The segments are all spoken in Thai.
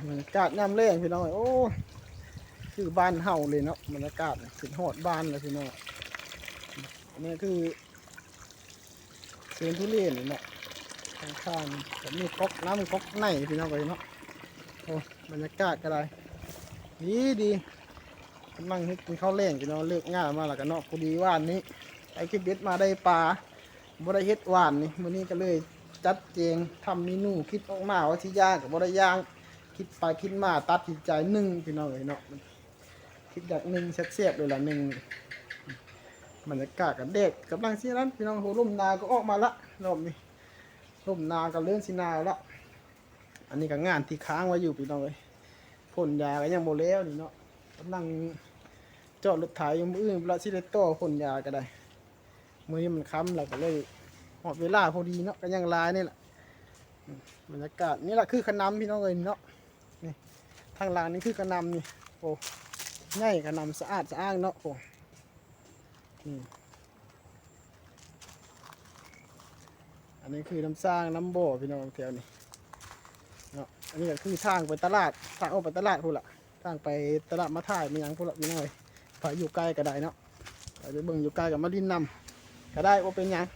บรรยากาศน้ำแรงพี่น้องโอ้คือบ้านเฮาเลยเนาะบรรยากาศสุดหอดบ้านเลยพี่น้องอันนี้คือสวนทุเรียนเนาะข้างๆแบบมีก๊อกน้ำก๊อกในพี่น้องเลยเนาะโอ้บรรยากาศก็ได้ดีกำลังกินข้าวแรงพี่น้องเลิกงานมาแล้วกันเนาะพอดีว่านนี้ไอ้คิดเบ็ดมาได้ปลาบ่ได้เฮ็ดว่านนี่มื้อนี้ก็เลยจัดเจงทำเมนูคิดออกมาว่าที่ย่างกับบ่ได้ย่างคิดไปคิดมาตัดสินใจนึ่งพี่น้องเลยเนาะคิดอยากนึ่งแซ่บๆเลยล่ะนึ่งบรรยากาศกับเด็กกำลังสินั้นพี่น้องโหร่มนาก็ออกมาละรอบนี้ร่มนาก็เลื่อนสินาละอันนี้ก็งานที่ค้างไว้อยู่พี่น้องเลยพ่นยาก็ยังบ่แล้วนี่เนาะกำลังเจาะรถไถอยู่มื้ออื่นละสิได้ต่อพ่นยาก็ได้มื้อนี้มันค้ำแล้วก็เลยหอดเวลาพอดีเนาะก็ยังลายนี่แหละบรรยากาศนี่แหละคือขนำพี่น้องเลยเนาะนี่ทางหลังนี่คือขนำนี่โอ้ง่ายขนำสะอาดสะอ้างเนาะโอ้อันนี้คือน้ำสร้างน้ำบ่อพี่น้องแถวนี้เนาะอันนี้ก็คือทางไปตลาดทางออกไปตลาดพูดละทางไปตลาดมาถ่ายมีอย่างพูดละพี่น้องไปอยู่ใกล้ก็ได้เนาะไปเบิ่งอยู่ใกล้กับมาดินนำก็ได้ว่าเป็นยัง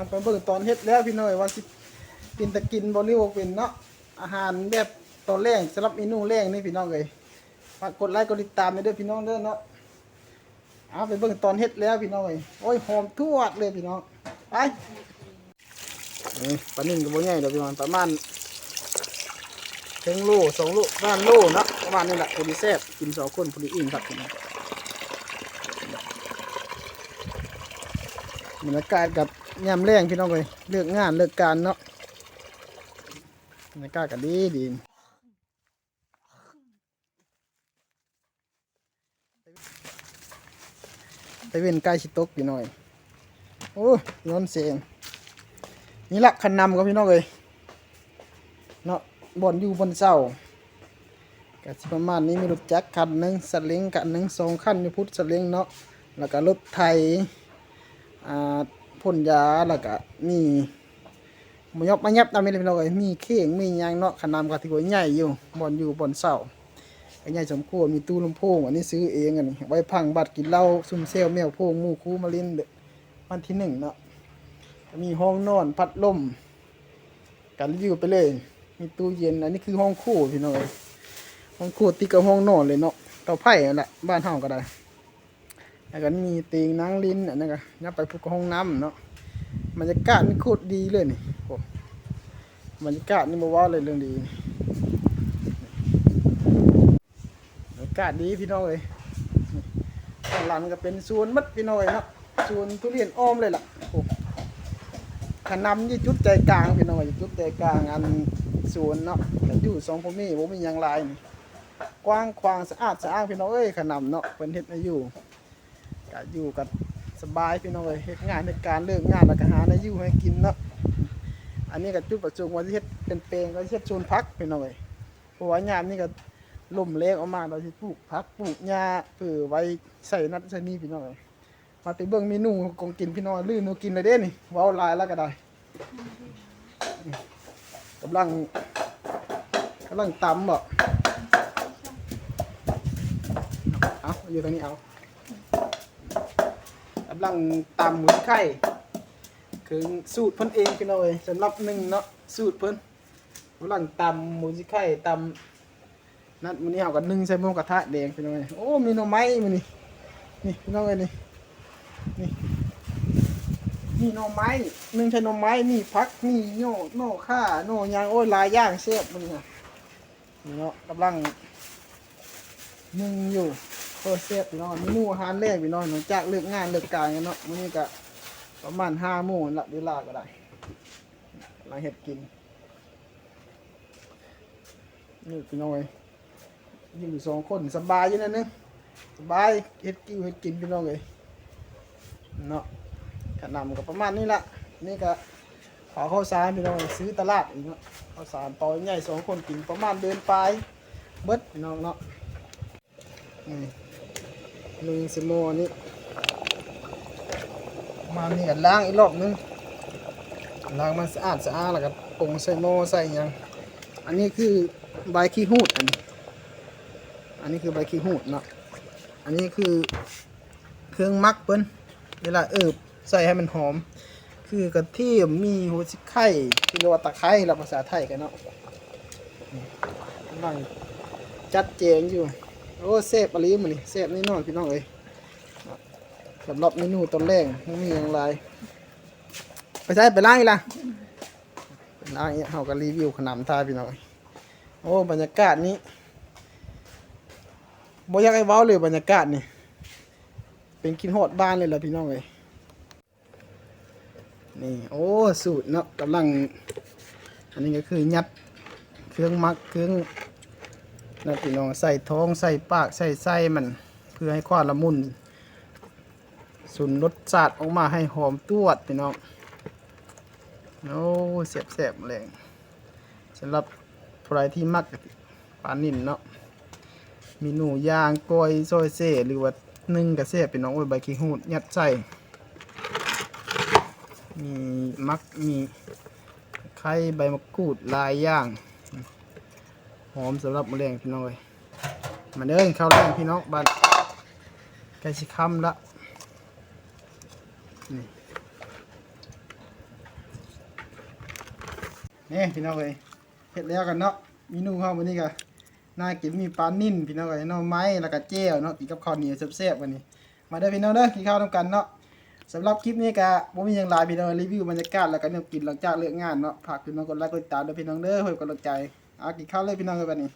ไปเบิ่งตอนเฮ็ดแล้วพี่น้อยว่าสิกินตะกินบ่หรือว่าเป็นเนาะอาหารแบบตอนแรกสำหรับเมนูแรกนี่พี่น้องเลยฝากกดไลค์กดติดตามไปด้วยพี่น้องเด้อเนาะไปเบิ่งตอนเฮ็ดแล้วพี่น้องเลยโอ้ยหอมทั่วเลยพี่น้องไปปลานิ่มกับบ่ใหญ่เด้อพี่น้องประมาณ1 โล 2 โลประมาณโลเนาะประมาณนี้แหละพอดีแซ่บกิน2 คนพอดีอิ่มครับบรรยากาศกับยามแรงพี่น้องเลยเลิกงานเลิกการเนาะบรรยากาศก็ดีไปเว้นใกล้ชิตกพี่น้อยโอ้ย้อนเสียงนี่แหละคันนำกับพี่น้องเลยเนาะบ่อนอยู่บนเสาก็สิประมาณนี้มีรถจักรคันหนึ่งสลิงคันหนึ่ง2 คันอยู่พุทธสลิงเนาะแล้วก็รถไถพ่นยาแล้วก็มีมายบมายับตามนี้เลยพี่น้องเลยมีเข่งมียางเนาะขนาดก็ถือว่าใหญ่อยู่บ่อนอยู่บนเสาใหญ่สมควรมีตู้ลำโพงอันนี้ซื้อเองอันนี้ไว้พังบัตรกินเหล้าซุ่มเซลแมวโพงมูคูมาลินวันที่1เนาะมีห้องนอนพัดลมกันอยู่ไปเลยมีตู้เย็นอันนี้คือห้องคู่พี่น้องเลยห้องคู่ติดกับห้องนอนเลยเนาะเตาไผ่นั่นแหละบ้านเฮาก็ได้แล้วก็มีเตียงนั่งลิ้นอันนั้นก็ยับไปพวกห้องน้ำเนาะบรรยากาศนี่โคตรดีเลยนี่บรรยากาศนี่บอกว่าเลยเรื่องดีบรรยากาศดีพี่น้องเลยข้างหลังก็เป็นสวนมัดพี่น้องเลยเนาะสวนทุเรียนอ้อมเลยล่ะขนำยี่จุดใจกลางพี่น้องเลยจุดใจกลางอันสวนเนาะอยู่2 พ่อแม่ผมมีอย่างไรกว้างขวางสะอาดสะอ้างพี่น้องเอ้ยขนำเนาะเป็นเฮ็ดให้อยู่ก็อยู่กับสบายพี่น้องเลยเฮ็ดงานในการเลิกงานแล้วก็หาในอยู่ให้กินเนาะอันนี้ก็จุดประสงค์ว่าที่เฮ็ดเป็นเปลงก็เฮ็ดชวนพักพี่น้องเลยเพราะว่ายามนี่ก็ล่มแรงออกมาเราสิปลูกพักปลูกหญ้าเพื่อไว้ใส่นัดใส่นี่พี่น้องเลยมาไปเบิ่งเมนูของกินพี่น้องลื่นนูกินเลยเด้นี่ว้าวลายแล้วก็ได้กำลังตำบ่เอาอยู่ตรงนี้เอากำลังตำหมูไข่คือสูตรเพิ่นเองพี่น้องเอ้ยสำหรับ1เนาะสูตรเพิ่นกำลังตำหมูไข่ตำนั่นมื้อนี้เฮาก็นึ่งใส่หม้อกระทะแดงพี่น้องเอ้ยโอ้มีหน่อไม้มื้อนี้นี่พี่น้องเอ้ยนี่มีหน่อไม้นึ่งใส่หน่อไม้มีผักมีโย่หน่อข่าหน่อยางโอ้ยหลายอย่างแซ่บมื้อนี้นี่เนาะกำลังนึ่งอยู่โคตรแซ่บพี่น้องเมนูอาหารแรกพี่น้องหลังจากเลิกงานเลิกการกันเนาะมื้อนี้ก็ประมาณ5 โมงละเวลาก็ได้มาเฮ็ดกินนี่พี่น้องเอ้ยอยู่2 คนสบายอยู่นั่นนึงสบายเฮ็ดกินพี่น้องเอ้ยเนาะขนำก็ประมาณนี้ละนี่ก็ขอข้าวสารพี่น้องซื้อตลาดอีกเนาะข้าวสารต่อใหญ่2 คนกินประมาณเดินไปเบิดพี่น้องเนาะ1 ชั่วโมงนี้ มานี่ก็ล้างอีกรอบนึงล้างมันสะอาดแล้วก็ปรุงใส่หม้อใส่หยังอันนี้คือใบขี้หูดอันนี้คือใบขี้หูดเนาะอันนี้คือเครื่องมักเปิ้นเวลาใส่ให้มันหอมคือกระเทียมมีหัวไข่ที่เรียกว่าตะไคร้เราภาษาไทยกันเนาะกำลังจัดแจงอยู่โอ้เซฟอะไรมันนี่เซฟนี่นอนพี่น้องเอ้ยสำหรับเมนูตอนแรกมันมีอย่างไรไปใช้ไปล้างอีกละไปล้างอีกเขาก็รีวิวขนมทายพี่น้องโอ้บรรยากาศนี้บ่อยากให้เว้าเลยบรรยากาศนี่เป็นกินฮอดบ้านเลยล่ะพี่น้องเอ้ยนี่โอ้สูตรเนาะกำลังอันนี้ก็คือยัดเครื่องมักเครื่องนะพี่น้องใส่ท้องใส่ปากใส่ไส้มันเพื่อให้ความละมุนสุนรสชาติออกมาให้หอมตวดพี่น้องโอ้เสียบแรงสำหรับใครที่มักปลานิ่นเนาะมีหนูย่างกล้อยซอยเซ่หรือว่านึ่งกระเสียบพี่น้องโอ้ยใบขี้หูดยัดใส่มีมักมีไข่ใบมะกรูดลายย่างหอมสำหรับมะเร็งพี่น้องเลยมาเดินเข้าแรงพี่น้องบัดใกล้สิค่ำละนี่พี่น้องเลยเห็ดแล้วกันเนาะเมนูข้าววันนี้ก็น่ากินมีปลานิ่นพี่น้องเลยเนาะไม้แล้วก็เจียวเนาะกินกับข้าวเหนียวแซ่บๆวันนี้มาเด้อพี่น้องเด้อกินข้าวด้วยกันเนาะสำหรับคลิปนี้ก็บ่มีอย่างไรพี่น้องรีวิวบรรยากาศแล้วก็เนี่ยกินหลังจากเลิกงานเนาะฝากพี่น้องกดไลค์กดติดตามด้วยพี่น้องเด้อเพื่อเป็นกำลังใจกินข้าวเลยพี่น้องเลยวันนี้